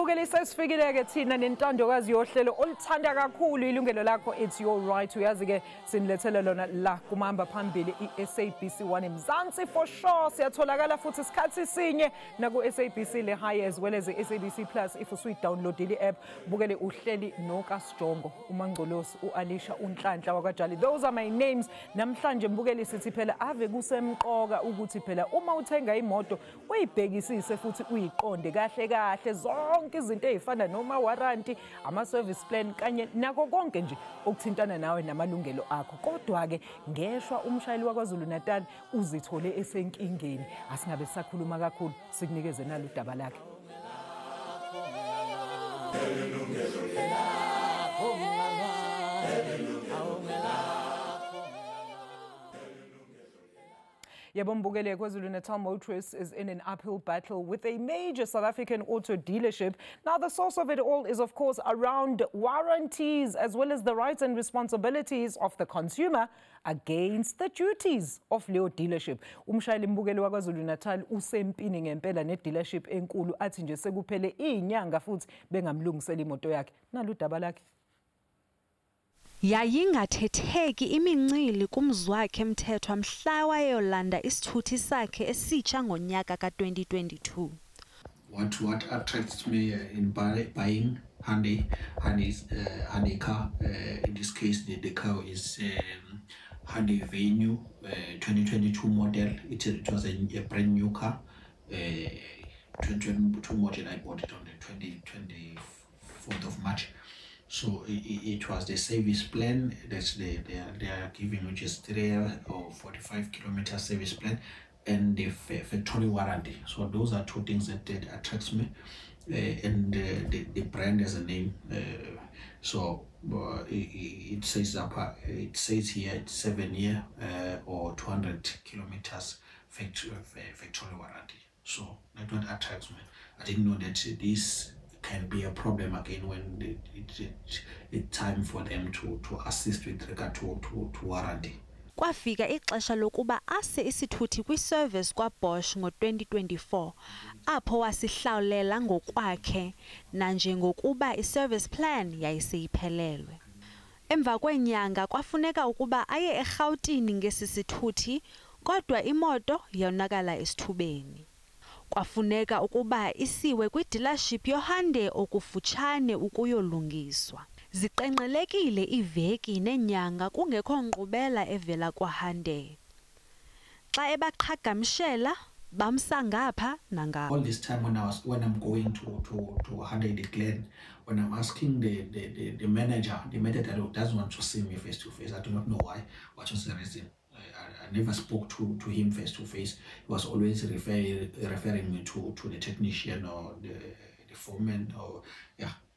Mbukeli sesifikile ke thina nentandokazi yohlelo olithanda kakhulu ilungelo lakho it's your right uyazi ke sinilethele lona la kumahamba phambili iSABC 1 eMzansi for sure siyatholakala futhi isikhathi sinye na ku SABC le high as well as SABC Plus if usuyi download ile app bukele uhleli nokaSjongo uMangcolosi uAlisha uNhlanhla wakwaJali those are my names namhlanje mbukeli sithi phela ave kusemqoka ukuthi phela uma uthenga imoto uyibhekisise futhi uyiqonde kahle kahle zonke izinto ezifana noma warranty ama service plan kanye nako konke nje okuthintana nawe namalungelo akho kodwa ke ngeshwa umshayeli wakwaZulu Natal uzithole esenkingeni asingabe sakhuluma kakhulu sikunikeze nalo udaba lakhe. Mbukeli KwaZulu-Natal motorists is in an uphill battle with a major South African auto dealership. Now, the source of it all is, of course, around warranties as well as the rights and responsibilities of the consumer against the duties of Leo dealership. Umshayeli Mbukeli wakwaZulu-Natal usempini ngempela ne-dealership enkulu athi nje sekuphele inyanga futhi bengamlungisela imoto yakhe. Nalo udaba lakhe. Yayingathetheki imincili kumzwakhe Mthethwa mhla wayolanda isithuthi sakhe esitsha ngonyaka ka2022. What attracts me in buying Hyundai car, in this case the car is Hyundai Venue 2022 model. It was a brand new car, 2022 model. I bought it on the 24th of March. So it was the service plan that they are giving, which is 3 or 45 kilometer service plan, and the factory warranty. So those are two things that attracts me, and the brand has a name. So it says here it's 7 year or 200 kilometers factory warranty. So that what attracts me. I didn't know that this can be a problem again when it's time for them to assist with regard to warranty. Kwafika ixesha lokuba ase isithuthi kwi-service kwa-Bosch ngo-2024 apho wasihlawulela ngokwakhe nanjengokuba i-service plan yayiseyiphelelwe. Emva kwenyanga kwafuneka ukuba aye eRhawutini ngesi sithuthi kodwa imoto yonakala esithubeni. Kwafuneka ukuba isiwe kwi-dealership yoHyundai okufutshane ukuyolungiswa. Ziqenqelekile iveki nenyanga kungekho nkqubela evela kwaHyundai. Xa ebaqhagamshela bamsa ngapha nangapha. All this time when I'm going to Hyundai the Glen, when I'm asking the manager doesn't want to see me face to face. I do not know why. What was the reason? I never spoke to him face to face. He was always referring me to the technician or the foreman or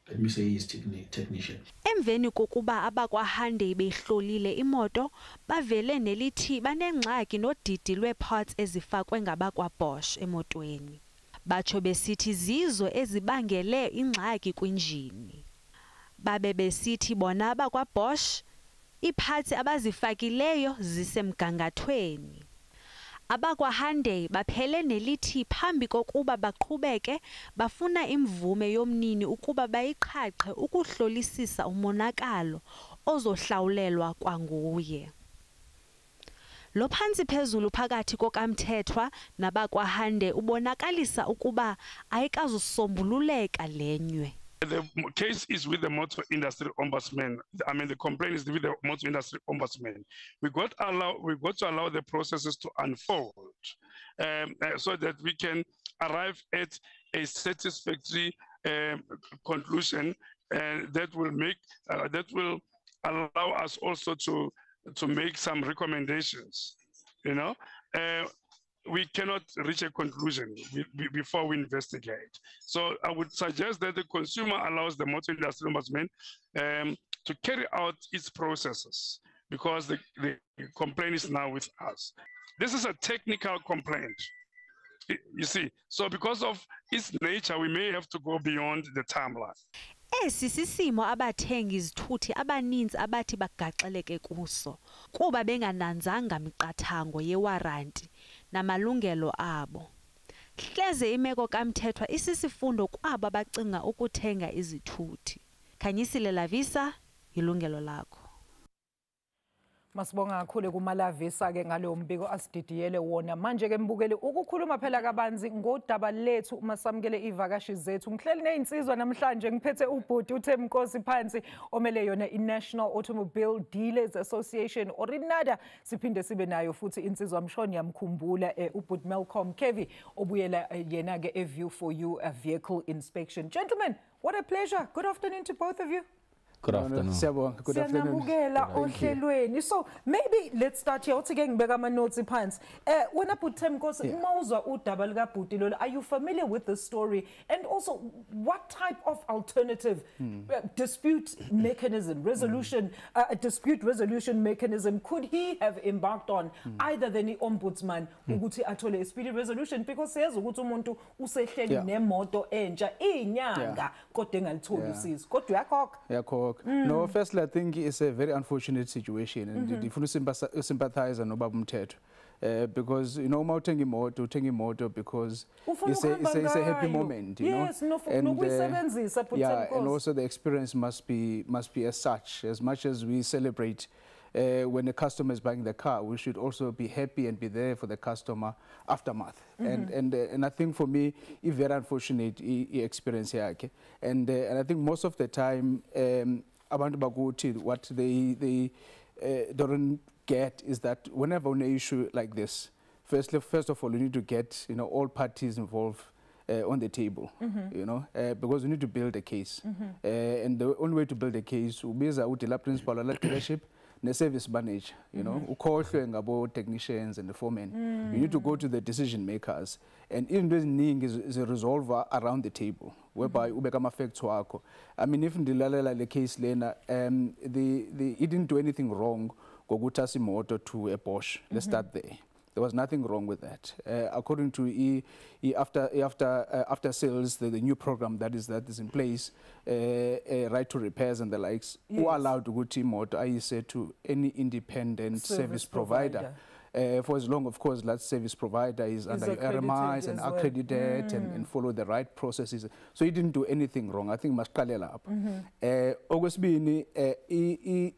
let me say his technician. Emveni kokuba abakwaHyundai behlolile imoto bavele nelithi banengxaki nodidi lweparts ezifakwe ngabakwaBosch emotweni. Batsho besithi zizo ezibangele ingxaki kwinjini. Babe besithi bona abakwaBosch iparts abazifakileyo zisemgangathweni. AbakwaHyundai baphele nelithi phambi kokuba baqhubeke bafuna imvume yomnini ukuba bayiqhaqhe ukuhlolisisa umonakalo ozohlawulelwa kwanguye. Lo phantsi phezulu phakathi kokaMthethwa nabakwaHyundai ubonakalisa ukuba ayikazusombululeka lenywe. The case is with the Motor Industry Ombudsman. I mean, the complaint is with the Motor Industry Ombudsman. We got to allow the processes to unfold so that we can arrive at a satisfactory conclusion that will allow us also to make some recommendations. You know. We cannot reach a conclusion before we investigate. So I would suggest that the consumer allows the Motor Industry Ombudsman to carry out its processes because the complaint is now with us. This is a technical complaint, you see. So because of its nature, we may have to go beyond the timeline. Esi sisimo abathengi izithuthi abaninzi abathi bagaxeleke kuso kuba bengananzanga miqathango yewaranti namalungelo abo. hleze imeko kaMthethwa isisifundo kwaba bacinga ukuthenga izithuthi. Khanyisile Lavisa, ilungelo lakho. Masibonga kakhulu kuMalavisa ke ngalo mbiko asididiyele wona. Manje ke mbukeli ukukhuluma phela kabanzi ngodaba lethu uma samukele ivakashi zethu. Ngihleli nezinsizwa namhlanje ngiphethe ubhuti uThemnkosi phansi omele yona iNational Automobile Dealers Association orinada, siphinde sibe nayo futhi insizwa mshoni yamkhumbula ubhuti Malcolm Kevi obuyela yena ke eView for You a vehicle inspection. Gentlemen, what a pleasure. Good afternoon to both of you. Good afternoon. Good afternoon. So maybe let's start here. When I put are you familiar with the story? And also, what type of alternative dispute mechanism, dispute resolution mechanism could he have embarked on? Either the ombudsman, ukuthi athole a speedy resolution, because says ukuthi umuntu usehleli nemoto entsha inyanga kodwa engalitholi usizo. Kodwa yakhokha. No, firstly, I think it's a very unfortunate situation, and if you sympathize and Mthethwa, because you know, uthenga imoto because it's a happy moment, you know, and also the experience must be as such. As much as we celebrate when the customer is buying the car, we should also be happy and be there for the customer aftermath. And I think for me, it's very unfortunate experience here, and I think most of the time. Abantu bakuthi, what they don't get is that whenever an issue like this, first of all, you need to get all parties involved on the table, you know, because we need to build a case, and the only way to build a case ubiza udila principal ala leadership ne service manager, you know, ukhohlwe ngabo technicians and the foremen. You need to go to the decision makers, and even this thing is a resolver around the table, whereby ubeka facts wako. I mean, if ndilalela le case lena, he didn't do anything wrong ngokuthatha imoto to a Bosch. Let's start there. There was nothing wrong with that. According to after sales, the new program that is in place, right to repairs and the likes, who are allowed to go to motor, I said to any independent service provider. For as long, of course, that service provider is under RMIs and accredited and follow the right processes. So he didn't do anything wrong. I think Mashkalela up.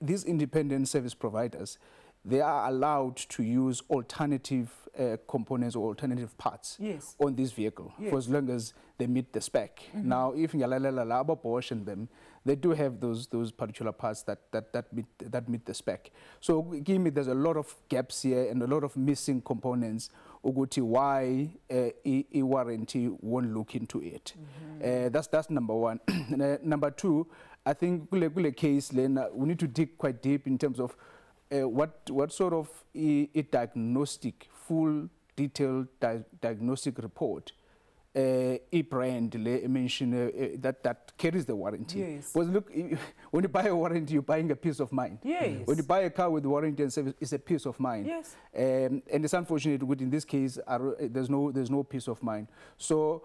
These independent service providers, they are allowed to use alternative components or alternative parts on this vehicle for as long as they meet the spec. Now, if you Bosch and them, they do have those particular parts that meet the spec. So, give me, there's a lot of gaps here and a lot of missing components. Uguti, why a warranty won't look into it. That's number one. Number two, I think kule case, Lena, we need to dig quite deep in terms of what sort of a diagnostic, full detailed diagnostic report brand mention that carries the warranty. Because look, when you buy a warranty, you're buying a peace of mind. When you buy a car with warranty and service, it's a peace of mind. And it's unfortunate, in this case, there's no peace of mind. So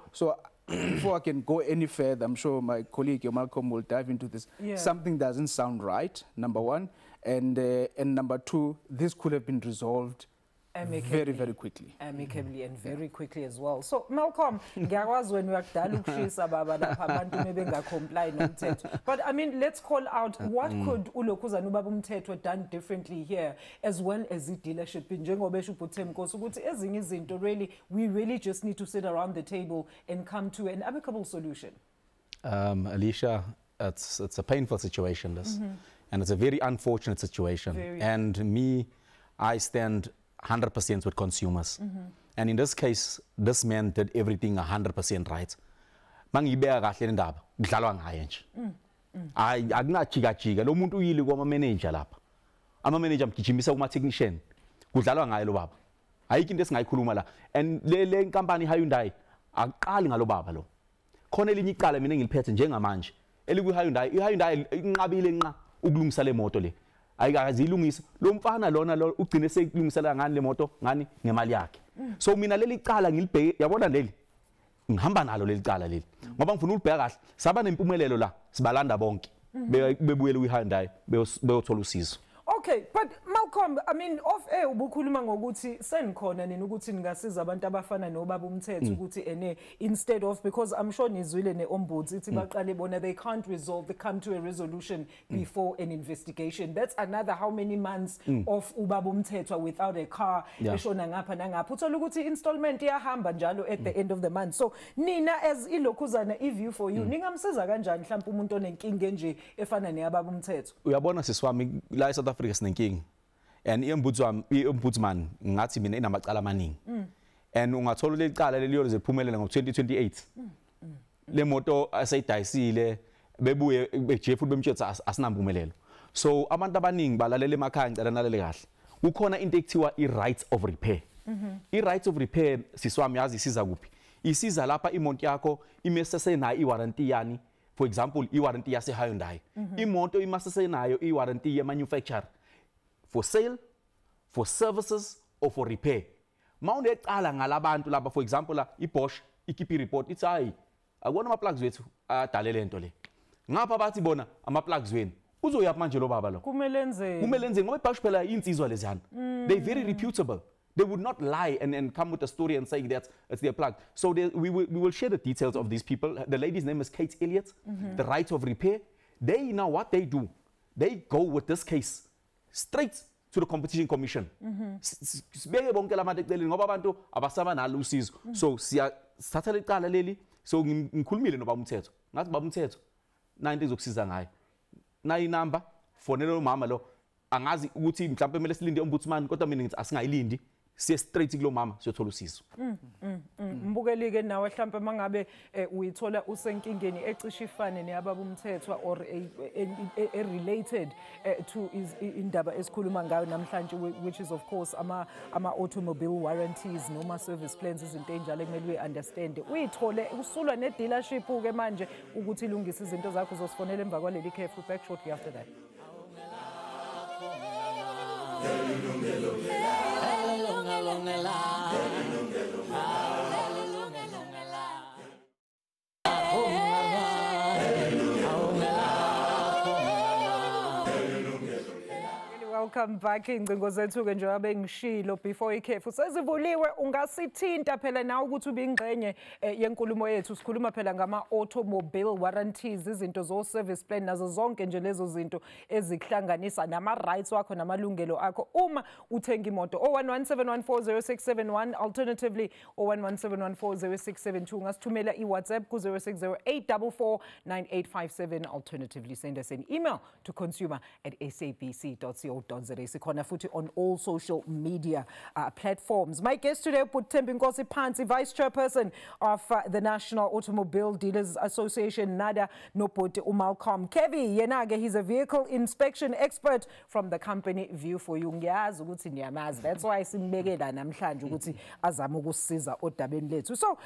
before I can go any further, I'm sure my colleague Malcolm will dive into this. Something doesn't sound right, number one. And number two, this could have been resolved very, very quickly. Amicably and very quickly as well. So, Malcolm, but I mean, let's call out what could Ulokuza Nubabu Mthethwa done differently here, as well as the dealership in really, we really just need to sit around the table and come to an amicable solution. Alicia, it's a painful situation, this. And it's a very unfortunate situation. I stand 100% with consumers. And in this case, this man did everything 100% right. Mangibeka kahle indaba, kudlalwa ngaye nje. Akunachika lo muntu uyile kwa manager lapha. Ama manager mgijimisa kuma technician. Kudlalwa ngaye lo baba. Ayikho into esingayikhuluma la. And le company Hyundai aqali ngalo baba lo. Khona elinye icala mina ngiliphethe njengamanje. Eliku Hyundai, iHyundai inqabile nqa ukulungisa le moto le. Ayikazilungisa lo mfana lona lo ugcine sekulungisela ngani le moto ngani ngemali yakhe. So mina leli cala ngilibheke, yabona leli ngihamba nalo leli cala leli ngoba ngifuna ulibheka kahle saba nempumelelo la sibalanda bonke bebuyele uHyundai beyothola usizo. Okay, but Malcolm Malcolm, I mean off air ubukhuluma ngokuthi senikhona nini ukuthi ningasiza abantu abafana nobaba umthetho ukuthi instead of, because I'm sure nizwile neombuds ithi baqale bona they can't resolve, they come to a resolution before an investigation. That's another how many months of ubaba umthetho without a car eshona ngapha nangapha. Uthola ukuthi installment iyahamba njalo at the end of the month. So nina as ilokhuzana iView for You ningamsiza kanjani mhlawumbe umuntu onenkinga enje efana neyababa umthetho? Uyabona sisiwami la eSouth Africa sinenkinga. And ombudsman ngathi mina inamacala amaningi. And ungathola lecala leliyo leziphumelela ngo2028. Le moto asayidayisile bebuye beje futhi bemthetho asinampumelelo. So abantu abaningi balalela emakhaya ngicela nalele kahle. Kukhona into ekuthiwa i-right of repair. I-right of repair sisiwami yazi isiza kuphi? Isiza lapha imoto yakho imesesenayo i-warranty yani. For example, i-warranty yase Hyundai. Imoto imasesenayo i-warranty ye manufacturer. For sale, for services, or for repair. Mawune cala ngalabantu laba, for example la iBosch ikhipha report ithi hayi akubona ama plugs wethu adale lento le. Ngapha bathi bona ama plugs wenu uzoyapha manje lo baba lo. Kumele enzeni ngoba iBosch phela insizwa leziyana. They very reputable. They would not lie and come with a story and saying that it's their plug. So we will share the details of these people. The lady's name is Kate Elliott, the right of repair. They know what they do. They go with this case straight to the Competition Commission. Sibeke bonke labantu eceleni ngoba abantu abasaba nalo usizo. So siyathatha lecala leli, so ngikhulumile no baba umthetho. Ngathi baba umthetho na into ezokusiza ngayo. Na inamba fonela lo mama lo, angazi ukuthi mhlawumbe kumele silinde ombudsman kodwa mina ngithi asingayilindi. Siye straight kulo mama siyothola usizo. Mbukelike nawe mhlawumbe mangabe uyithola usenkingeni ecishe ifane neyababa umthetho or a related to indaba esikhuluma ngayo namhlanje, which is of course ama automobile warranties noma service plans, izinto enjalo kumele uyiunderstand. Uyithole usulwa ne dealership ke manje ukuthi ilungise izinto zakho uzosifonela emva kwaleli khefu. Back shortly after that. Welcome back ingcingo zethu ke njengoba bengishilo before ikhefu sezivuliwe. Ungasithinta phela nawe ukuthi ube ingxenye yenkulumo yethu. Sikhuluma phela ngama automobile warranties, izinto zo service plan nazo zonke nje lezo zinto ezikuhlanganisa nama rights wakho namalungelo akho uma uthenga imoto. 0117140671 alternatively 0117140672. Ungasithumela iWhatsApp ku 0608449857. Alternatively send us an email to consumer@sabc.co.za. Sikhona futhi on all social media platforms. My guest today, Thembi Nkosi-Phansi, Vice Chairperson of the National Automobile Dealers Association, NADA, Nobhuti uMalcolm. Kevi, yenage, he's a vehicle inspection expert from the company View for You. Ngiyazi ukuthi niyamazi. That's why simbekela namhlanje ukuthi azama ukusisiza odabeni lethu. So,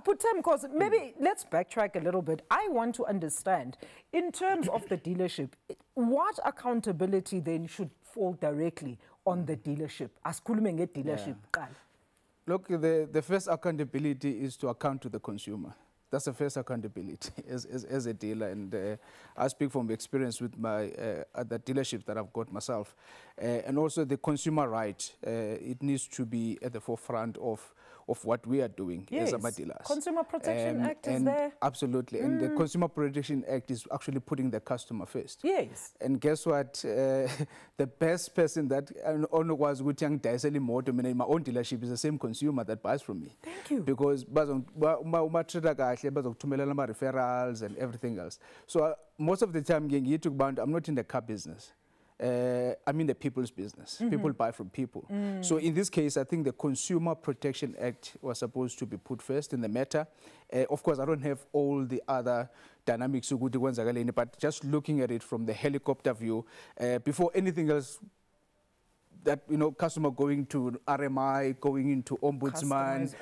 Thembi Nkosi, maybe let's backtrack a little bit. I want to understand, in terms of the dealership, what accountability then should fall directly on the dealership? Asikhulume ngedealership qala. Look, the first accountability is to account to the consumer. That's the first accountability as a dealer, and I speak from experience with my other dealerships that I've got myself, and also the consumer right. It needs to be at the forefront of what we are doing as our dealers. Consumer Protection Act is there. Absolutely, and the Consumer Protection Act is actually putting the customer first. Yes. And guess what? The best person that was with young selling motor in my own dealership is the same consumer that buys from me. Thank you. Because referrals and everything else. So most of the time, I'm not in the car business. I'm in the people's business. People buy from people. So in this case, I think the Consumer Protection Act was supposed to be put first in the matter. Of course, I don't have all the other dynamics, but just looking at it from the helicopter view, before anything else, that, you know, customer going to RMI, going into ombudsman,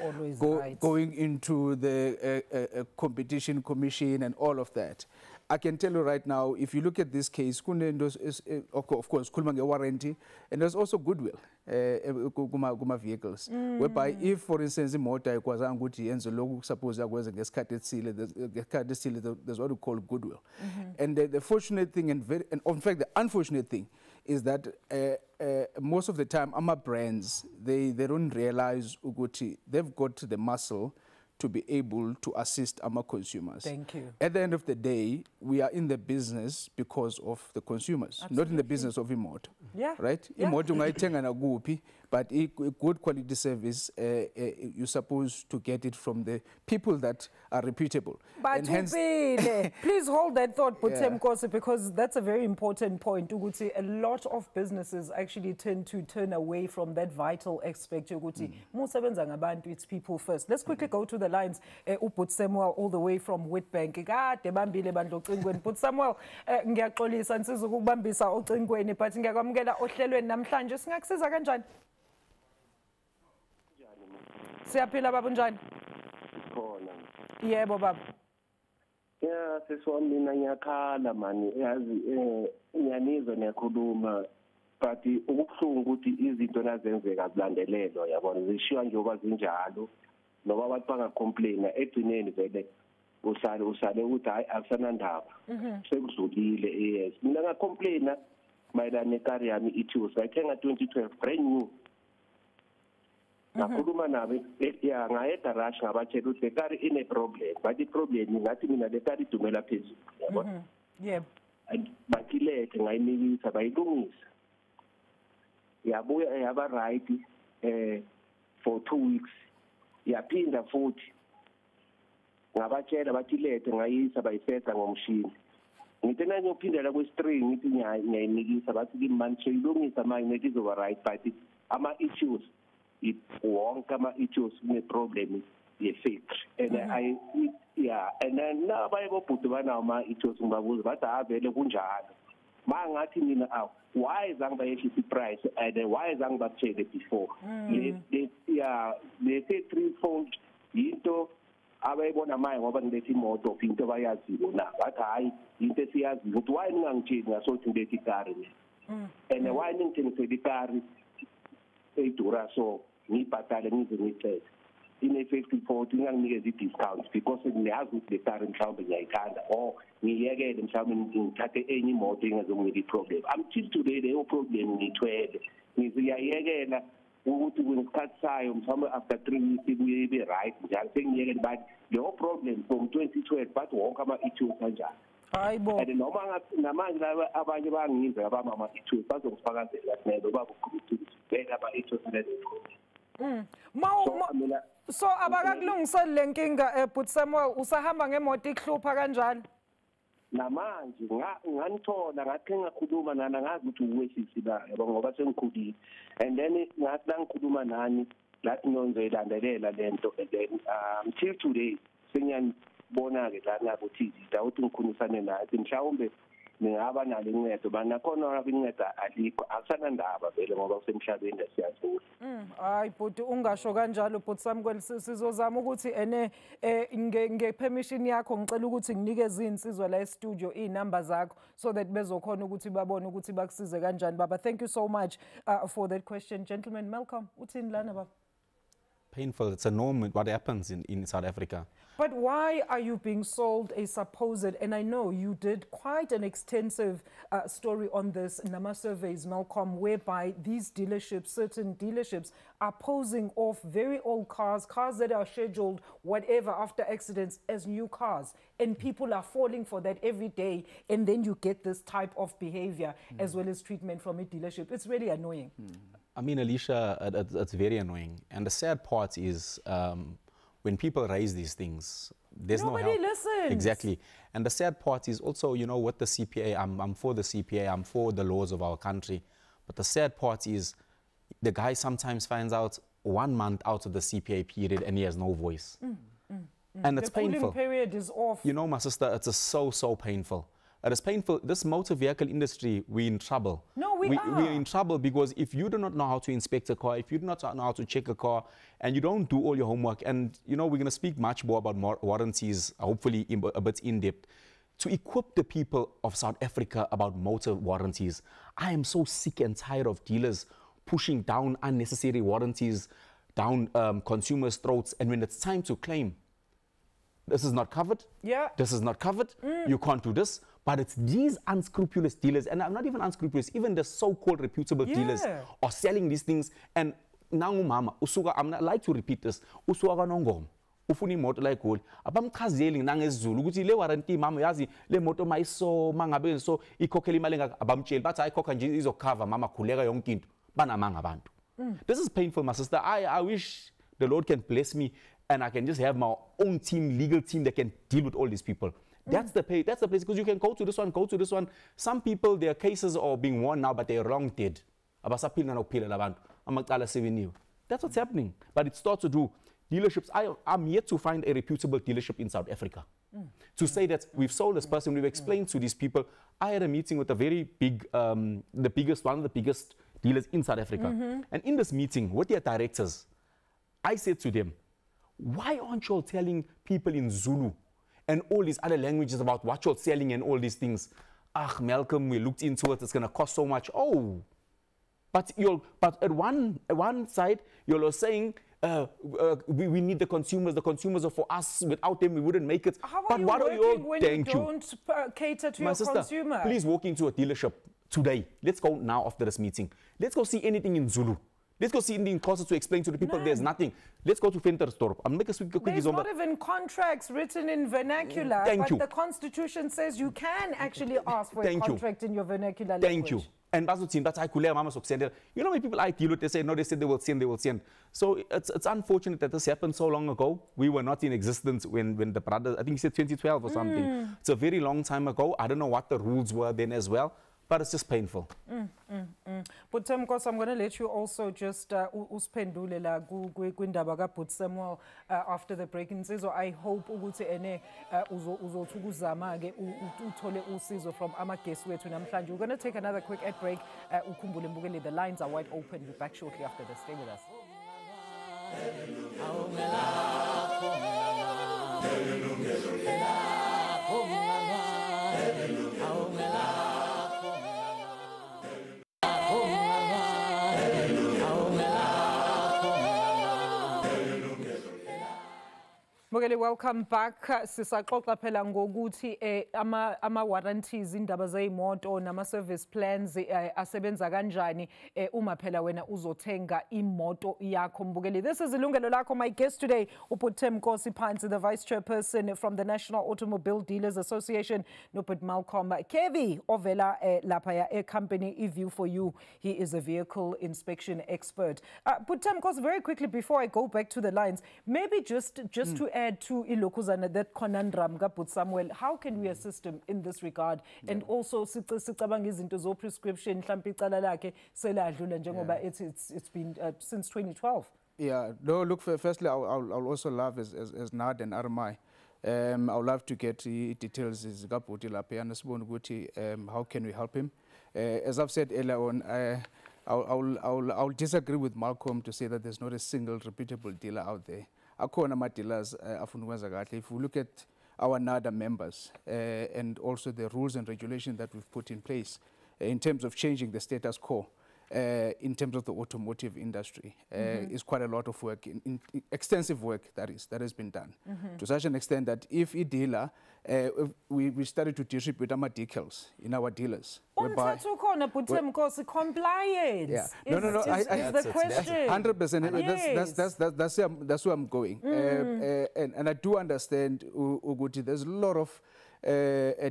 going into the competition commission and all of that. I can tell you right now, if you look at this case, of course, warranty, and there's also goodwill vehicles, whereby if, for instance, the motor suppose there's what we call goodwill. And the fortunate thing, and in fact, the unfortunate thing, is that most of the time, our brands, they don't realize ukuthi they've got the muscle to be able to assist our consumers. Thank you. At the end of the day, we are in the business because of the consumers, not in the business of imoto. Yeah. Right? Yeah. Imoto ungayithenga nakuphi, but a good quality service, you're supposed to get it from the people that are reputable. But And hence, please hold that thought, Yeah. Mkosi, because that's a very important point. Ukuthi a lot of businesses actually tend to turn away from that vital aspect. Ukuthi musebenza ngabantu, it's people first. Let's quickly go to the lines. Ubut Samuel all the way from Witbank. Kade bambile bandlo ocingweni. But Samuel, ngiyaxolisa nsiza ukubambisa ocingweni, but ngiyakwamukela ohlelweni namhlanje. Singakusiza kanjani? Siyaphila baba njani? Khona. Yebo baba. Yeah, sesiwami mina ngiyakhala mani yazi ngiyanizwa niyakhuluma but ukubuhlungu ukuthi izinto nazenzeka kulandelelwa yabona zishiwa njengoba zinjalo noma abantu bangacomplain egcineni vele usale ukuthi hayi akusanandaba sekudlulile yes mina ngacomplaina mayelana nekari yami iTos ngayithenga 2012 brand new ngakhuluma nabo ya ngayeda rush ngabatshela ukuthi lekari ine problem but i-problem ngathi mina lekari idumela phezulu yabona Yebo. bathileke ngayinikisa bayilungisa yabuya yaba right for 2 weeks yaphinda futhi ngabatshela bathileke ngayisa bayifeza ngomshini ngithi nanye uphindela kwestring ngithi ngiyayinikisa bathi kimani seyilungisa manje nethi izoba right but ama-issues wonke ama-issues kune-problem ye-factory and and then nabaye bobhuti banawo ama-issues ngibabuza bathi vele kunjalo ma ngathi mina why zange bayehlisa i-price and why zange bakutshele before le threefold yinto abayibona manje ngoba ngilethe imoto of into abayaziyo na bathi hayi into esiyaziyo ukuthi why ningangitsheli ngasothi ngilethe ikari and why ningithengisele ikari edura so ngibhatale ngize ngicele ine-50-40 nginganginikeza i-discount because ngiyazi ukuthi le kari mhlawumbe ngiyayithanda or ngiyekele mhlawumbe ngithathe enye imoto engazonginika i-problem until today leyo problem ngiyithwele ngiziyayekela ukuthi kwesikhathi sayo mhlawumbe after 3 weeks ibuye ibe right njalo sengiyekele but leyo problem from 2012 but wonke ama-issues kanjalo Hayibo. and noma namanje abanye bangiza abamama issues bazongifakazela nelo babukhulu beka ama-issues So abakakulungiseli le nkinga but Samuel usahamba ngemoto ikuhlupha kanjani? Namanje nganithola ngathi ngakhuluma nana ngazi ukuthi uwesisi la yabo ngoba sengikhulile and then ngathi langikhuluma nani lathi ngizoyilandelela lento and then till today sengiyanibona ke lana ukuthi dawuthi ngikhulumisane naye mhlawumbe ningaba nalo incedo banakhona ngabe inceda alikho akusanandaba vele ngoba usemhlabeni lesiyazula Hayi bhuti ungasho kanjalo bhuti Samuel sizozama ukuthi ngepermission yakho ngicela ukuthi nginikeze izinsizwa la e-studio inamba zakho so that bezokhona ukuthi babone ukuthi bakusize kanjani baba. Thank you so much for that question. Gentleman Malcolm uthini lana baba? Painful. It's a norm what happens in South Africa. But why are you being sold a supposed, and I know you did quite an extensive story on this in Nama Surveys, Malcolm, whereby these dealerships, certain dealerships are posing off very old cars that are scheduled, whatever, after accidents as new cars. And people are falling for that every day. And then you get this type of behavior as well as treatment from a dealership. It's really annoying. I mean, Alicia, it's very annoying. And the sad part is when people raise these things, there's Nobody no help. listens. Exactly. And the sad part is also, you know, with the CPA, I'm for the CPA, I'm for the laws of our country. But the sad part is the guy sometimes finds out 1 month out of the CPA period and he has no voice. And it's The cooling painful. period is off. You know, my sister, it's so painful. It is painful. This motor vehicle industry, we're in trouble. No, we are. We're in trouble because if you do not know how to inspect a car, if you do not know how to check a car, and you don't do all your homework, and, you know, we're going to speak much more about warranties, hopefully a bit in depth, to equip the people of South Africa about motor warranties. I am so sick and tired of dealers pushing down unnecessary warranties down consumers' throats, and when it's time to claim, this is not covered. Yeah. This is not covered. You can't do this. But it's these unscrupulous dealers, and I'm not even unscrupulous, even the so-called reputable dealers are selling these things. And now, mama, usuka, I'm not like to repeat this. Usuka kanongom, ufuni moto like gold. Abam kazeli nangezulu. Ukuthi le warranty mama yazi le moto maiso mangabe so ikokhela imali ngaka abam cheli. But I cock and izokava mama khuleka yonke into. Bana manga bantu. This is painful, my sister. I wish the Lord can bless me and I can just have my own team, legal team that can deal with all these people. That's the place, because you can go to this one, go to this one. Some people, their cases are being won now, but they're wrong dead. That's what's happening. But it starts to do dealerships. I'm yet to find a reputable dealership in South Africa. To say that we've sold this person, we've explained to these people. I had a meeting with a very big, one of the biggest dealers in South Africa. And in this meeting with their directors, I said to them, why aren't you all telling people in Zulu and all these other languages about what you're selling and all these things? Ah, Malcolm, we looked into it, it's going to cost so much. Oh, but at one side, you're saying, we need the consumers are for us, without them we wouldn't make it. How but are you what working are you when Thank you don't cater to My your sister, consumer? Please walk into a dealership today. Let's go now after this meeting. Let's go see anything in Zulu. Let's go see Indian courses to explain to the people there's nothing. Let's go to Ventersdorp. I'll make a quick There's not even contracts written in vernacular, but the Constitution says you can actually ask for a contract in your vernacular language. Thank you. And that's I could mama send. You know when people I deal with, they say no, they said they will send. So it's unfortunate that this happened so long ago. We were not in existence when the brothers, I think he said 2012 or something. It's a very long time ago. I don't know what the rules were then as well. But it's just painful. But Mkosi, I'm going to let you also just usphendule la kwindaba kaBhuti Samuel after the break. So I hope ukuthi ene uzothi ukuzama ke uthole usizo from amaguests wethu namhlanje. We're going to take another quick ad break. Ukhumbule mbukeli, the lines are wide open. We'll be back shortly after this. Stay with us. Mbukeli, welcome back. Sisaxoxa phela ngokuthi ama warranties indaba zeyimoto nama service plans asebenza kanjani uma phela wena uzothenga imoto yakho. Mbukeli, this is ilungelo lakho. My guest today uBhuti Mkosi Phansi, the vice chairperson from the National Automobile Dealers Association, noBhuti Malcolm Kevi ovela lapha e company eView for You. He is a vehicle inspection expert. Bhuti Mkosi, very quickly before I go back to the lines, maybe just to add to ilokuzana that conundrum kaBhuti Samuel, how can we assist him in this regard? And also sicabanga izinto zo prescription mhlawumbe icala lakhe seladlula njengoba it's been since 2012. Yeah, no, look, firstly I'll also love as NAD and RMI. I would love to get details zikaBhuti lapha anasibona ukuthi how can we help him. As I've said earlier on, I'll disagree with Malcolm to say that there's not a single reputable dealer out there. Akhona ma-dealers afuna ukwenza kahle. If we look at our NADA members and also the rules and regulations that we've put in place in terms of changing the status quo in terms of the automotive industry, is quite a lot of work, extensive work that has been done. To such an extent that if a dealer, we started to distribute our decals in our dealers. Compliance. Yeah. No. Is the question. 100%. That's where I'm going. And I do understand, Uguti, there's a lot of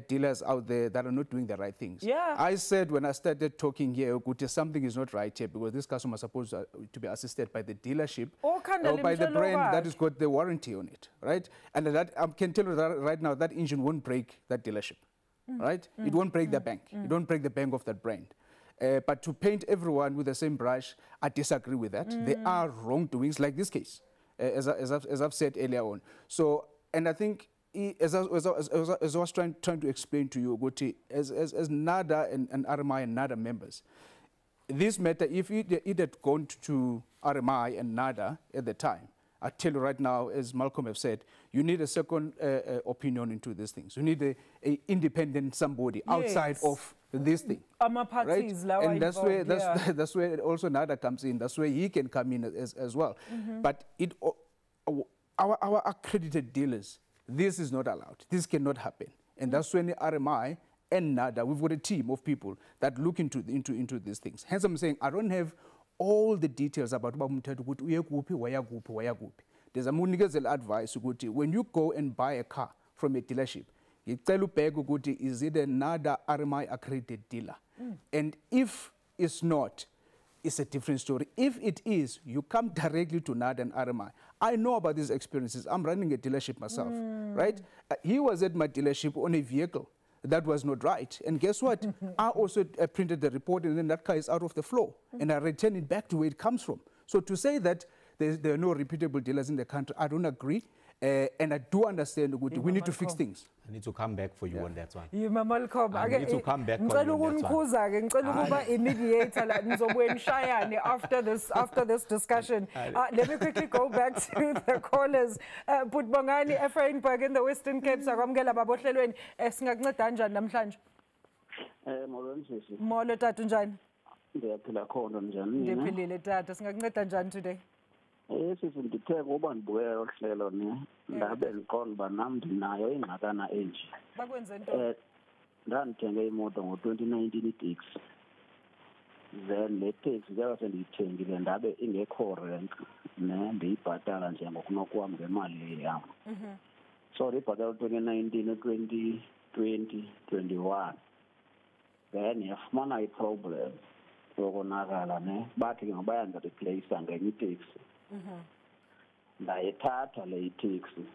dealers out there that are not doing the right things. Yeah. I said when I started talking here, Uguti, something is not right here because this customer is supposed to be assisted by the dealership or by the brand that has got the warranty on it, right? And that I can tell you that right now that engine won't break that dealership. Right? It won't break the bank. It won't break the bank of that brand. But to paint everyone with the same brush, I disagree with that. There are wrongdoings like this case, as I've said earlier on. So, and I think, as I was trying to explain to you, Guti, as NADA and RMI and NADA members, this matter, if it had gone to RMI and NADA at the time, I tell you right now, as Malcolm have said, you need a second opinion into these things. You need a independent somebody outside of this thing, right? And that's where also NADA comes in. That's where he can come in as well. But our accredited dealers this is not allowed. This cannot happen. And that's when the RMI and NADA, we've got a team of people that look into these things. Hence, I'm saying I don't have all the details about there's a legal advice when you go and buy a car from a dealership, is it a NADA RMI accredited dealer? And if it's not, it's a different story. If it is, you come directly to NADA and RMI. I know about these experiences. I'm running a dealership myself, right? He was at my dealership on a vehicle that was not right. And guess what? I also printed the report, and then that car is out of the floor. And I return it back to where it comes from. So to say that there are no reputable dealers in the country, I don't agree. And I do understand we need to fix things. I need to come back for you on that one. I need to come back for you on that one. After this discussion. Let me quickly go back to the callers. Bongani Efrainburg in the Western Cape. Sakwamkela babohlelweni singakunceda kanjani namhlanje? Molweni sisi. Molo tata njani? Ndiyaphila khona njani? Ndiphilile tata. Singakunceda njani today? Sisi ndithe kuba ndibuye uhlelo ndabe ndiqonda uba nam ndinayo ingxakana enje. Bakwenze ntoni? Ndandithenge imoto ngo-2019 itaxi. Then le taxi njengoba sendiyithengile ndabe ingekho rank ndiyibhatala nje ngokunokwam ngemali yam. So ndiyibhatala 2019, 2020, 21. Then yafumana iproblem yokonakala bathi ke bayandireplace ngenye itaxi. Ndayithatha le taxi.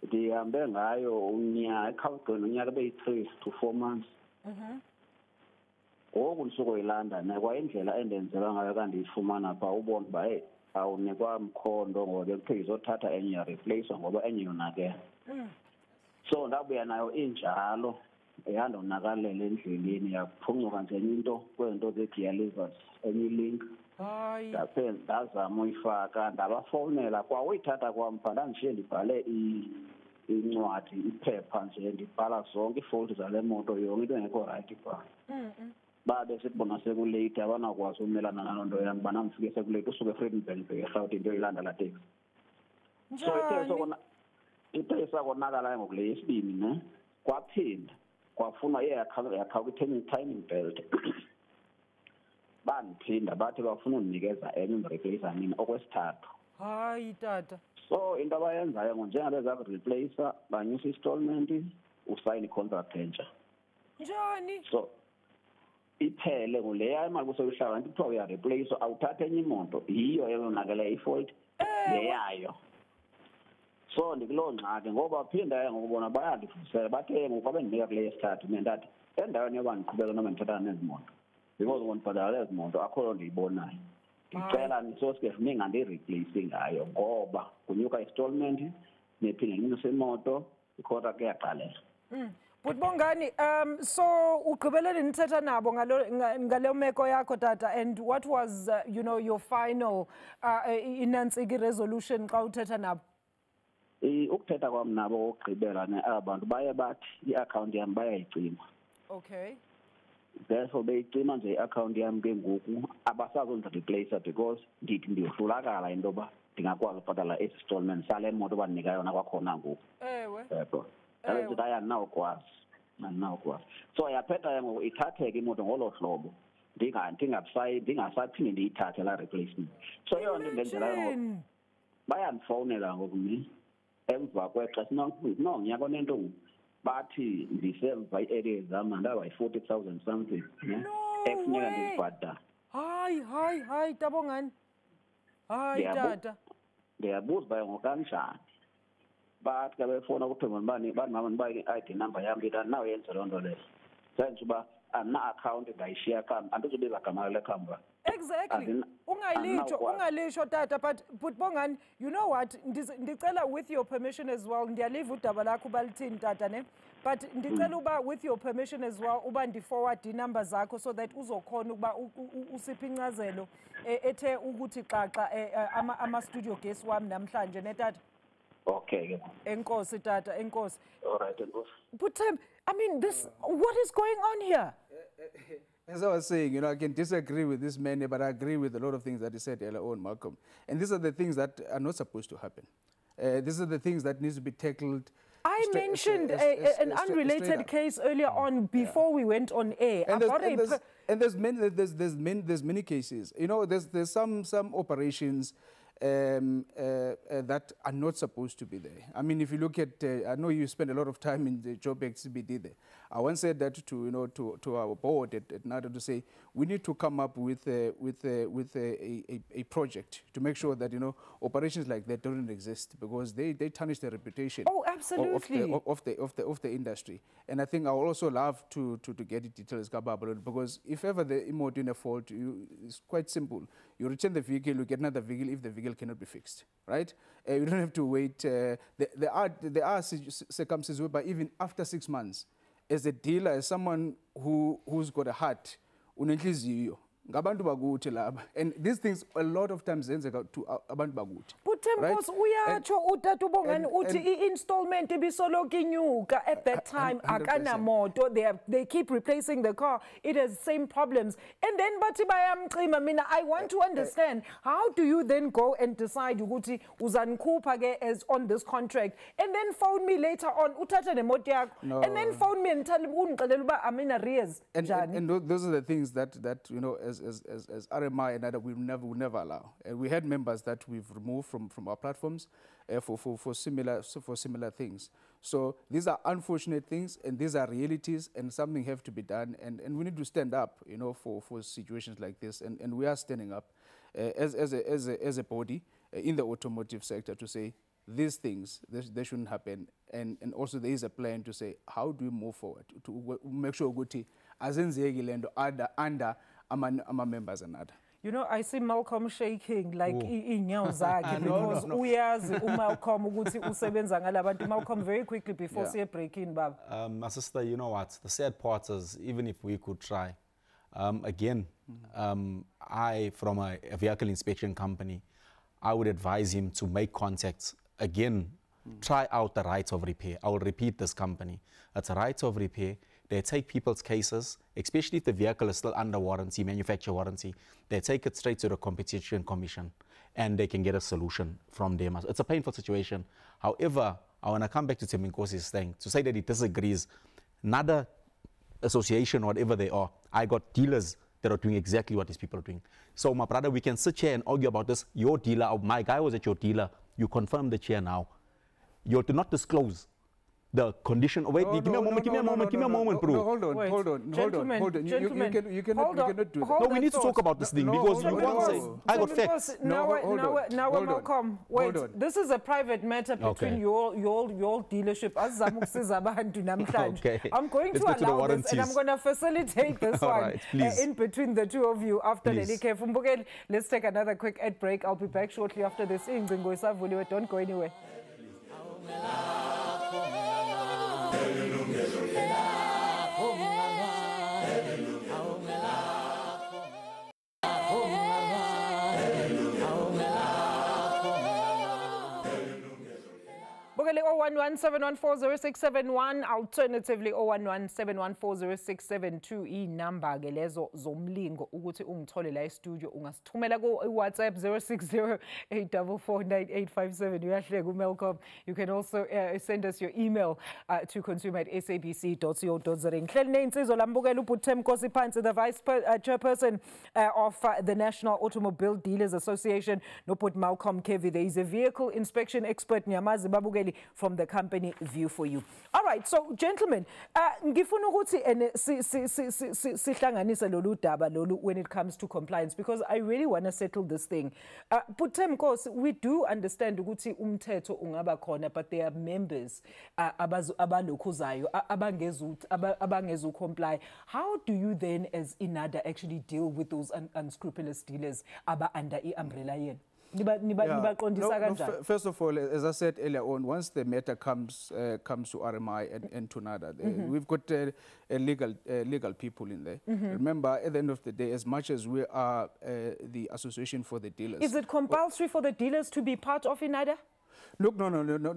Ndihambe ngayo unyaka, ekhawugcina unyaka beyi-3 to 4 months. Ngoku ndisukoyilanda kwayindlela endenzela ngayo kandiyifumana phaa ubona uba awunikwa mkhondo ngoba kuthiwa izothatha enye yareplacewa ngoba enye yonakele. So ndabuya nayo injalo yandonakalela endleleni yaphuncuka nje enye into kwezinto ze-dialysis enye ilink. Ndaphela ndazama uyifaka ndabafowunela kwawuyithatha kwam phaa ndandishiye ndibhale incwadi iphepha nje ndibhala zonke iifowuni zale moto yonke into engekho rayithi phaa. Babe sekubona sekulate abanakwazi umelana naloo nto yam banamfike sekulate usuke eFredenburg eRhawutini into yoyilanda laa teksi. So ithe sakonakalayo ngokule yesibini kwaphinda kwafunwa yakha timing belt. Bandiphinda bathi bafuna undinikeza enye undireplacer nini okwesithathu. Hayi tata. So into abayenzayo njengabe zakureplacer banyusa installment usayine contract entsha. Njani? So iphele nguleya imali kusoyihlala nto kuthiwa uyareplace awuthathe enye imoto yiyo eyonakele ifault leyayo. So ndikuloo ngxaki ngoba phinda ngokubona bayandifundisela bathe ngoku abendinika kule yesithathu mina ndathi endaweni yoba ndiqhubeke noma ndithatha nezi moto because ngondibhadala ezi moto akho loo ndiyibonayo. Ndicela nisoske ningandireplace ngayo ngoba kunyuka installment niphinde ninyuse imoto icontract iyaqalela. But Bongani, so ugqibelele nithetha nabo ngale meko yakho tata, and what was your final inantsiki resolution xa uthetha nabo? Ukuthetha kwam nabo okugqibela abantu baye bathi i-account yam bayayicima. Okay. Therefore beyicima nje i-account yam ke ngoku abasazondireplacer because ndithi ndiyohlulakala into yoba ndingakwazi ubhatala esi installment sale moto bandinika yona kwakhona ngoku. Ewe. Ndithi andinawukwazi. So yaphetha ngoku ithatheke imoto ngolo hlobo ndingasaphinde ndiyithathe la replacement. So yona nto ndenzela ngoku bayandifowunela ngoku emva kwexesha nonyaka onentombi bathi ndisemva i-area zam ndaba yi-40,000 something ekufuneka ndizibhatala. Hayi tabongani. Hayi tata. Ndiyabuza uba ngokanjani. Bathi ke befona kuthiwa mama ndibaye i-ID number yam ndithi andinawenza loo nto leyo. Senje uba andina-account ndayishiya kambi andizubiza gama le khamba. Exactly. Ungalisho tata, but Bongani, you know what? Ndicela with your permission as well. Ndiyaliva udaba lakho balithini tata ne? But ndicela uba with your permission as well uba ndi-forward i-number zakho so that uzokhona ukuba usiphe incazelo ethe ukuthi xaxa ama-studio guest wami namhlanje ne tata? Okay. Enkosi tata, enkosi. All right, enkosi. But I mean, what is going on here? As I was saying, I can disagree with this man, but I agree with a lot of things that he said earlier on, Malcolm. And these are the things that are not supposed to happen. These are the things that needs to be tackled. I mentioned an unrelated case earlier on before we went on air. And there's many cases. You know, there's some operations that are not supposed to be there. I mean, if you look at, I know you spend a lot of time in the Joburg CBD there. I once said that to our board at NADA to say we need to come up with a project to make sure that operations like that don't exist, because they tarnish the reputation. Oh, absolutely. of the industry. And I think I would also love to get the details, because if ever the imoto in a fault, it's quite simple. You return the vehicle, you get another vehicle if the vehicle cannot be fixed, right? You don't have to wait. There are circumstances whereby even after 6 months, as a dealer, as someone who's got a heart, unenhliziyo, ngabantu bakuthi laba, and these things a lot of times zenzeka to abantu bakuthi. Because uyatsho utata uBongani uthi i-installment ibisoloku inyuka at that time akanamoto, they keep replacing the car, it has same problems, and then bathi bayamcima. Mina I want to understand, how do you then go and decide ukuthi uzanikhupha ke as on this contract, and then phone me later on uthathe nemoto yakho, and then phone me and tell me ungixelela uba I'm in arrears. And those are the things that as RMI and that we will never allow. We had members that we've removed from our platforms for similar things. So these are unfortunate things, and these are realities, and something have to be done, and we need to stand up, for situations like this, and we are standing up as a body in the automotive sector to say these things they shouldn't happen, and also there is a plan to say how do we move forward to make sure ukuthi azenzeki lento under ama members and other. I see Malcolm shaking like inyawo zakhe because uyazi uMalcolm ukuthi usebenza ngalabantu. Malcolm, very quickly before siye break in, baba. My sister, you know what? The sad part is, even if we could try, again, I, from a vehicle inspection company, I would advise him to make contacts. Again, try out the rights of repair. I will repeat this company. It's a rights of repair. They take people's cases, especially if the vehicle is still under warranty, manufacturer warranty. They take it straight to the Competition Commission, and they can get a solution from them. It's a painful situation. However, I want to come back to Tim Nkosi's thing, to say that he disagrees. Another association, whatever they are, I got dealers that are doing exactly what these people are doing. So, my brother, we can sit here and argue about this. Your dealer, my guy was at your dealer. You confirm the chair now. You have to not disclose the condition. Wait, give me a moment, bro. Hold on. You cannot do that. No, we need to talk about this thing, because you can't say, I got facts. Now, Malcolm, wait. This is a private matter between your dealership. Okay. I'm going to allow this, and I'm going to facilitate this one in between the two of you after Lelike Fumbugeli. Let's take another quick ad break. I'll be back shortly after this. Don't go anywhere. Bogale 011-714-0671, alternatively 011-714-0672 inamba ke lezo zomlingo ukuthi ungithole la e-studio. Ungasithumela ku WhatsApp 060-844-9857. Uyahleka uMelcom. You can also send us your email to consumer@sabc.co.za. Ngihleli neinsizwa lambukela uButem Nkosi Phansi, the vice chairperson of the National Automobile Dealers Association, nobut Malcolm Kevi. There is a vehicle inspection expert Nyamazi Babukeli from the company View for You. All right, so gentlemen, ngifuna ukuthi sihlanganise lolu daba lolu when it comes to compliance, because I really want to settle this thing. Butem Nkosi, we do understand ukuthi umthetho ungaba khona, but there are members abalokhuzayo abangezu comply. How do you then as INADA actually deal with those unscrupulous dealers aba under umbrella yenu? First of all, as I said earlier on, once the matter comes to RMI and to NADA, we've got legal people in there. Remember, at the end of the day, as much as we are the association for the dealers. Is it compulsory for the dealers to be part of INADA? Look, no,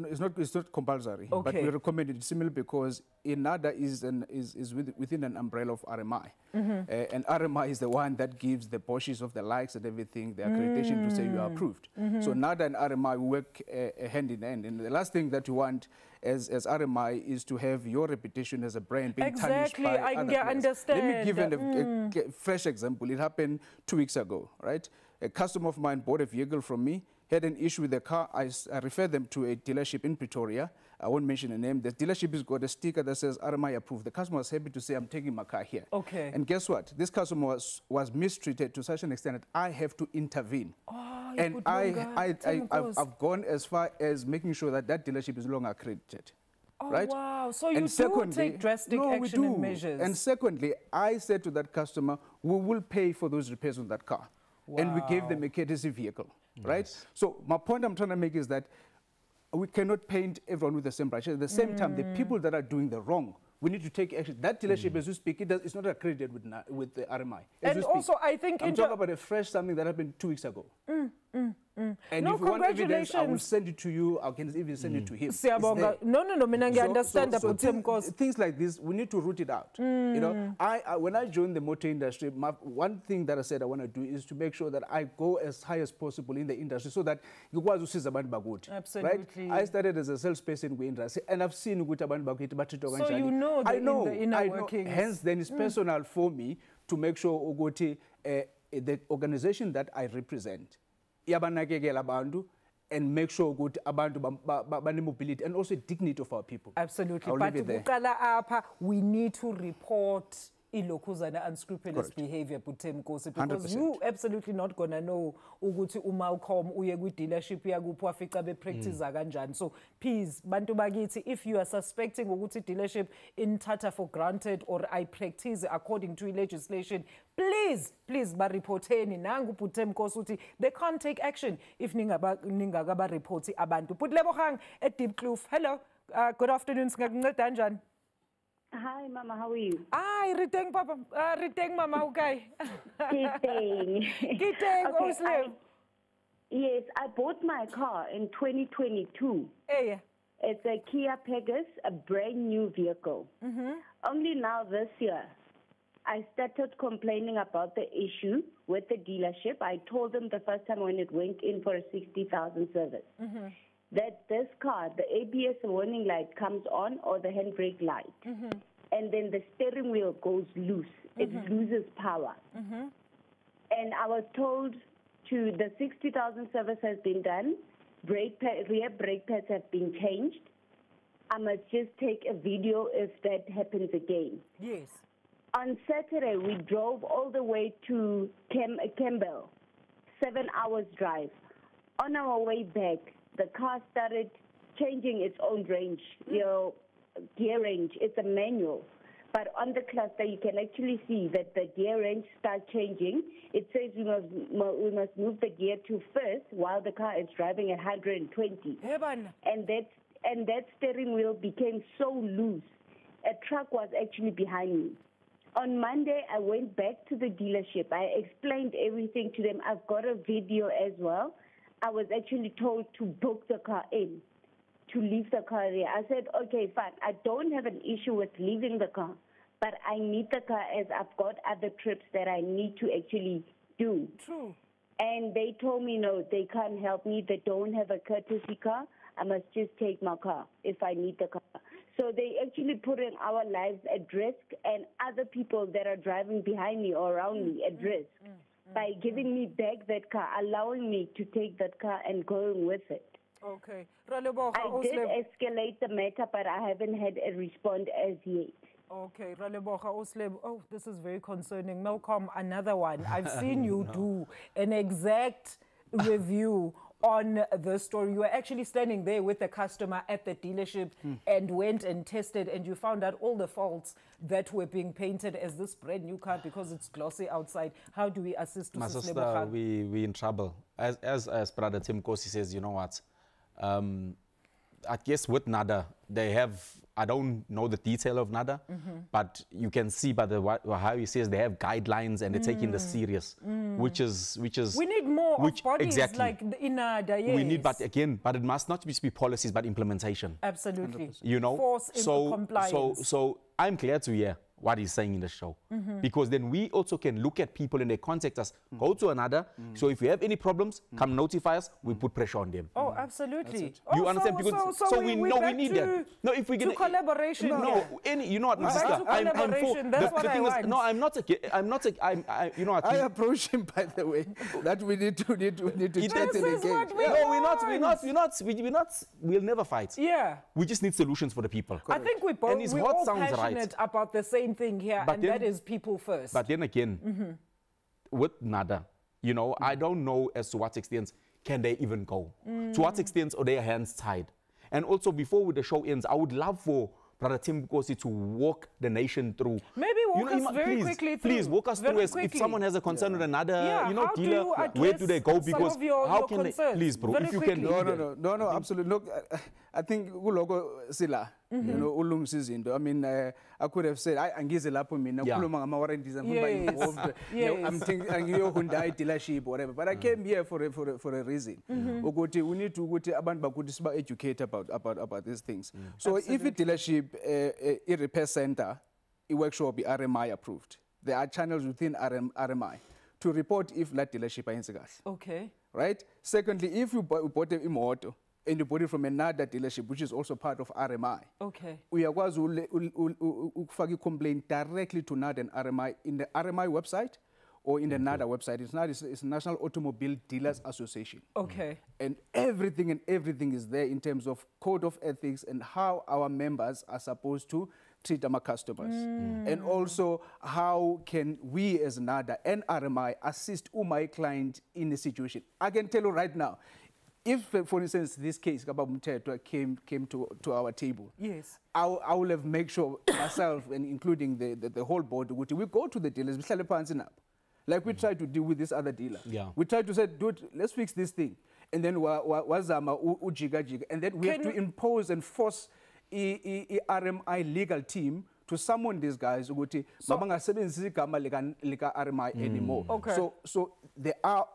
it's not compulsory. Okay. But we recommend it simply because INADA is within an umbrella of RMI. And RMI is the one that gives the Bosches of the likes and everything, the accreditation to say you are approved. So NADA and RMI work hand in hand. And the last thing that you want as RMI is to have your reputation as a brand being tarnished by I other players. understand. Let me give a fresh example. It happened 2 weeks ago, right? A customer of mine bought a vehicle from me, had an issue with the car. I referred them to a dealership in Pretoria. I won't mention the name. The dealership has got a sticker that says RMI approved. The customer was happy to say, I'm taking my car here. Okay. And guess what? This customer was mistreated to such an extent that I have to intervene. Oh, and I've gone as far as making sure that that dealership is no longer accredited. Oh, right? wow. So you do take drastic action and measures. And secondly, I said to that customer, we will pay for those repairs on that car. Wow. And we gave them a courtesy vehicle, right? So my point I'm trying to make is that we cannot paint everyone with the same brush. At the same time, the people that are doing the wrong, we need to take action. That dealership, as we speak, it's not accredited with the RMI. And also, I think... I'm talking about a fresh something that happened 2 weeks ago. And no, if you want evidence, I will send it to you. I can even send it to him. No, mina understand about things like this, we need to root it out. You know, when I joined the motor industry, one thing that I said I want to do is to make sure that I go as high as possible in the industry so that you guys will see abantu baguti. Absolutely. Right? I started as a salesperson in the industry, and I've seen ukuthi abantu baguti batreatwa kanjani. So you know the inner workings. Hence, then it's personal for me to make sure ukuthi the organization that I represent yabanakekela abantu and make sure good abantu mobility and also dignity of our people. Absolutely. But ukala apha, we need to report ilokuzana unscrupulous behavior Butem Nkosi, because 100%. You absolutely not gonna know ukuthi uMalcolm uye kwi dealership yakuphi afica be practice kanjani. So please bantu bakithi, if you are suspecting ukuthi dealership inthatha for granted or I practice according to legislation, please ba reporteni nangu Butem Nkosi uthi they can't take action if ningakaba reporti abantu. Putlebogang at Deep Kloof. Hello. Good afternoon. Singakunceda kanjani? Hi, Mama. How are you? Hi, Riteng, Papa. Riteng, Mama. Okay. Kiteng. Kiteng, yes, I bought my car in 2022. Hey. It's a Kia Pegasus, a brand new vehicle. Only now this year, I started complaining about the issue with the dealership. I told them the first time when it went in for a 60,000 service. That this car, the ABS warning light comes on or the handbrake light. And then the steering wheel goes loose. It loses power. And I was told the 60,000 service has been done. Rear brake pads have been changed. I must just take a video if that happens again. Yes. On Saturday, we drove all the way to Campbell, 7 hours drive. On our way back, the car started changing its own range, gear range. It's a manual. But on the cluster, you can actually see that the gear range starts changing. It says we must move the gear to first while the car is driving at 120. And that steering wheel became so loose. A truck was actually behind me. On Monday, I went back to the dealership. I explained everything to them. I've got a video as well. I was actually told to book the car in, to leave the car there. I said, okay, fine. I don't have an issue with leaving the car, but I need the car as I've got other trips that I need to actually do. True. And they told me, no, they can't help me. They don't have a courtesy car. I must just take my car if I need the car. So they actually putting our lives at risk and other people that are driving behind me or around me at risk. By giving me back that car, allowing me to take that car and going with it. Okay. I did escalate the matter, but I haven't had a response as yet. Okay, Raleboga Osleb. Oh, this is very concerning. Malcolm, another one. I've seen you do an exact review on the story. You were actually standing there with the customer at the dealership and went and tested, and you found out all the faults that were being painted as this brand new car because it's glossy outside. How do we assist to my sister? We in trouble. As Brother Tim Nkosi says, you know what? I guess with NADA, they have, I don't know the detail of NADA, but you can see by how he says they have guidelines and they're taking this serious, which is. We need more of bodies like in NADA, yes. We need, but it must not just be policies, but implementation. Absolutely. 100%. You know, force into compliance. So I'm glad to hear what he's saying in the show, because then we also can look at people and they contact us, go to another. So if you have any problems, come notify us. We put pressure on them. Oh, absolutely. You understand? Because so we know we need that. No, if we get collaboration. You know what, my sister, I'm for. That's what I want. No, I'm not. You know what? I approach him, by the way, that we need to This is what we want. We'll never fight. Yeah. We just need solutions for the people. I think we're all passionate about the same thing here, and that is people first. But then again, with NADA, you know, I don't know as to what extent can they even go. To what extent are their hands tied? And also, before the show ends, I would love for Brother Tim Nkosi to walk the nation through. Maybe walk us very quickly through. Please walk us through. If someone has a concern with another, dealer, where do they go? Because how can they? Please, bro, if you can. No, absolutely. Look, I think ulogo sila. You know, ulungisiza into. I mean, I could have said, angize lapho mina ukhuluma ngama warranties and involved. I'm thinking ngiyo Hyundai dealership whatever. But I came here for a reason. Ukuthi we need to abantu bakuthi educate about these things. So if a dealership a repair center, a workshop be RMI approved. There are channels within RMI to report if that dealership ayenze kahle. Okay. Right? Secondly, if you bought a motor and you bought it from another dealership, which is also part of RMI. Okay. Uyakwazi ukufaka complaint directly to NADA and RMI in the RMI website or in the NADA website. It's National Automobile Dealers Association. Okay. And everything is there in terms of code of ethics and how our members are supposed to treat our customers. And also how can we as NADA and RMI assist my client in a situation. I can tell you right now, if, for instance, this case came to our table, yes, I will have made sure myself and including the whole board, we go to the dealers, like we try to deal with this other dealer. Yeah. We try to say, dude, let's fix this thing. And then wazama ujiga. And then we have to impose and force a RMI legal team to summon these guys ukuthi mabangasebenzisi igama lika RMI anymore. Okay. So there are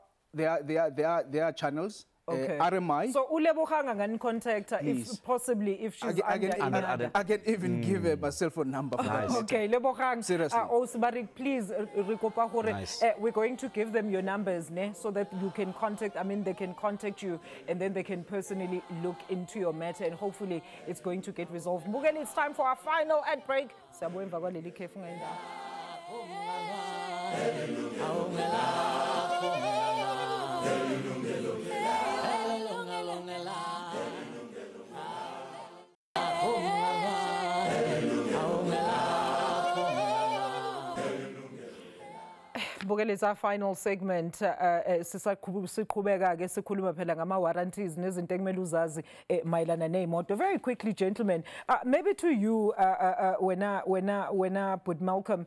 channels. Okay. RMI. So Ulebohanga can contact her if possibly if she's I can even give her my cell phone number. Nice. Okay, Lebohang. Seriously. Also, but please, Rikopa Hore, nice. We're going to give them your numbers, ne, so that you can contact. I mean, they can contact you, and then they can personally look into your matter, and hopefully, it's going to get resolved. Mugen, it's time for our final ad break. It's our final segment. Siqhubeka-ke sikhuluma phela ngama-warranties nezinto ekumele uzazi mayelana ney'moto. Very quickly, gentlemen, maybe to you, wena Bud Malcolm,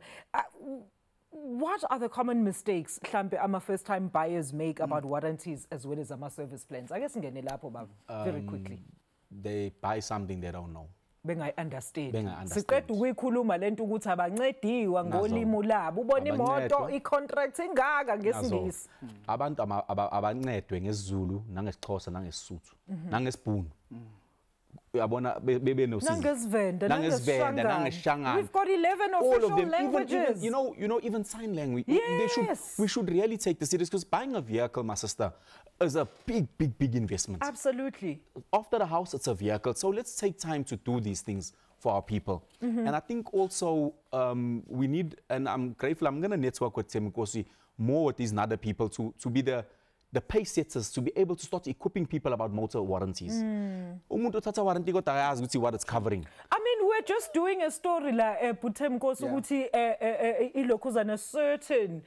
what are the common mistakes mhlambe ama-first-time buyers make about warranties as well as ama-service plans? I guess ngene lapho very quickly. They buy something they don't know. Bengayi-understand. Siqeda ukuyikhuluma lento ukuthi abancediwa ngolimo labo. Ubona imoto i-contract ingaka ngesingisi. Abantu abancedwe ngesiZulu nangesixhosa nangesisuthu nangesibhunu. Uyabona bebe nosizo. Nangesivenda. We've got 11 official languages. Even, you know, even sign language. Yes. We should really take this serious, because buying a vehicle, my sister, is a big investment. Absolutely. After the house, it's a vehicle. So let's take time to do these things for our people. And I think also we need, and I'm grateful, I'm going to network with Tim Nkosi more with these NADA people to be the pace setters, to be able to start equipping people about motor warranties. What it's covering. I mean, were just doing a story la Butem Nkosi ukuthi ilokhuzana certain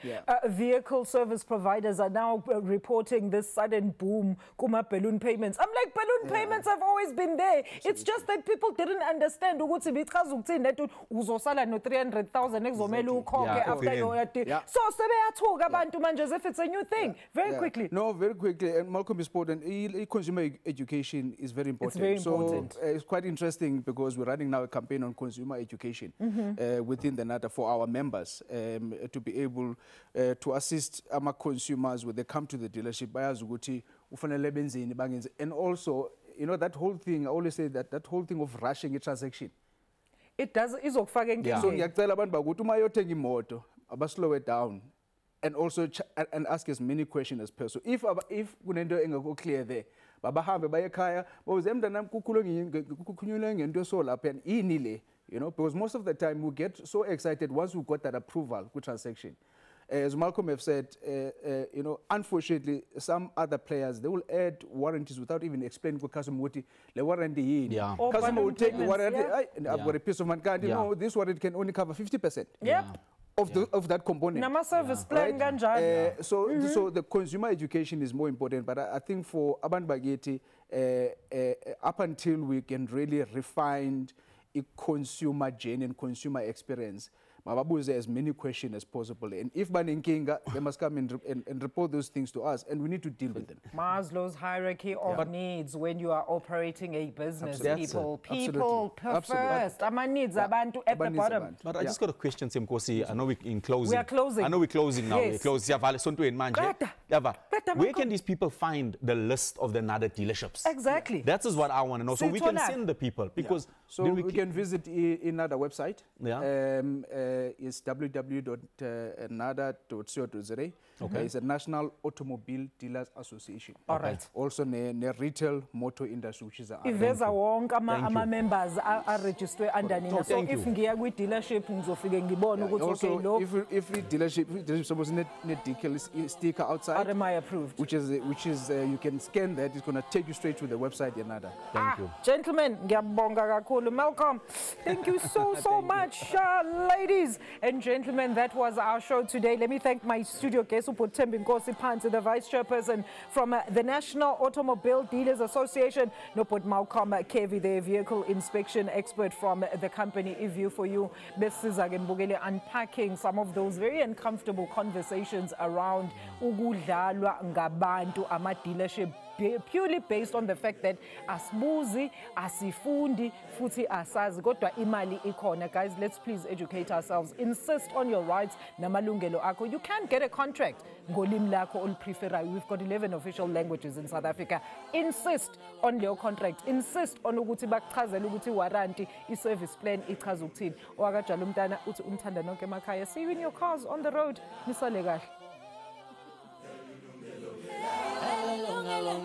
vehicle service providers are now reporting this sudden boom kuma balloon payments. I'm like, balloon payments have always been there. It's just that people didn't understand ukuthi bichaza ukuthini that uzosala no 300,000 ekuzomela ukhokhe after your so sebeyathuka abantu manje as if it's a new thing. Very quickly. No, very quickly, and Malcolm is important. Consumer education is very important. It's very important. So it's quite interesting because we're running now a campaign on consumer education within the NADA for our members to be able to assist our consumers when they come to the dealership. And also, you know, that whole thing, I always say that whole thing of rushing a transaction. It does izokufaka enkingeni. So ngiyacela abantu bakuthi uma yothenga imoto slow it down and also and ask as many questions as possible. If kunento engekho clear there, babahambe baye ekhaya bawuze mntanami kukhulunywe ngento so lapha and inile, you know, because most of the time we get so excited once we got that approval good transaction. As Malcolm have said, you know, unfortunately, some other players, they will add warranties without even explaining to customer what the warranty is. Yeah. Customer will take the warranty, I've got a piece of mind, you know, this warranty can only cover 50%. Of that component. Nama service plan kanjani. So the consumer education is more important, but I think for Abantu Bageti, up until we can really refine a consumer journey and consumer experience, mababuze as many questions as possible. And if Baninkinga, they must come and report those things to us, and we need to deal with them. Maslow's hierarchy of needs when you are operating a business, people first. Ama needs abantu at the bottom. But I just got a question, Nkosi. I know we're in closing. We are closing. I know we're closing now. Yes. We're closing. Where can these people find the list of the NADA dealerships? Exactly. That is what I want to know. So we can send the people because so we can visit NADA website. Is www.nada.co.za. Okay. It's a National Automobile Dealers Association. All right. Also, the retail motor industry, which is if there's a wonk, ama members are registered underneath. So if ngiya kwi dealership ngizofike ngibone ukuthi okay lo. If the dealership supposed to need sticker outside. Am I approved? Which is you can scan that. It's going to take you straight to the website. NADA. Thank you, gentlemen. Ngiyabonga kakhulu. Malcolm, thank you so much, ladies and gentlemen. That was our show today. Let me thank my studio guest, Butem Nkosi Phansi, the vice chairperson from the National Automobile Dealers Association. Noput Malcolm Kevi, the vehicle inspection expert from the company eView for You. Besizake Mbugele unpacking some of those very uncomfortable conversations around ukudlalwa ngabantu ama dealership, purely based on the fact that asibuzi, asifundi, futhi asazi, kodwa imali ikhona. Guys, let's please educate ourselves. Insist on your rights namalungelo akho. You can get a contract ngolimi lakho olupreferayo. We've got 11 official languages in South Africa. Insist on your contract. Insist on ukuthi bakuchazele ukuthi warranty, i-service plan ichaza ukuthini. Owakajala umntana uthi umthanda nonke emakhaya. See you in your cars on the road. Nisale kahle. Long, long, long,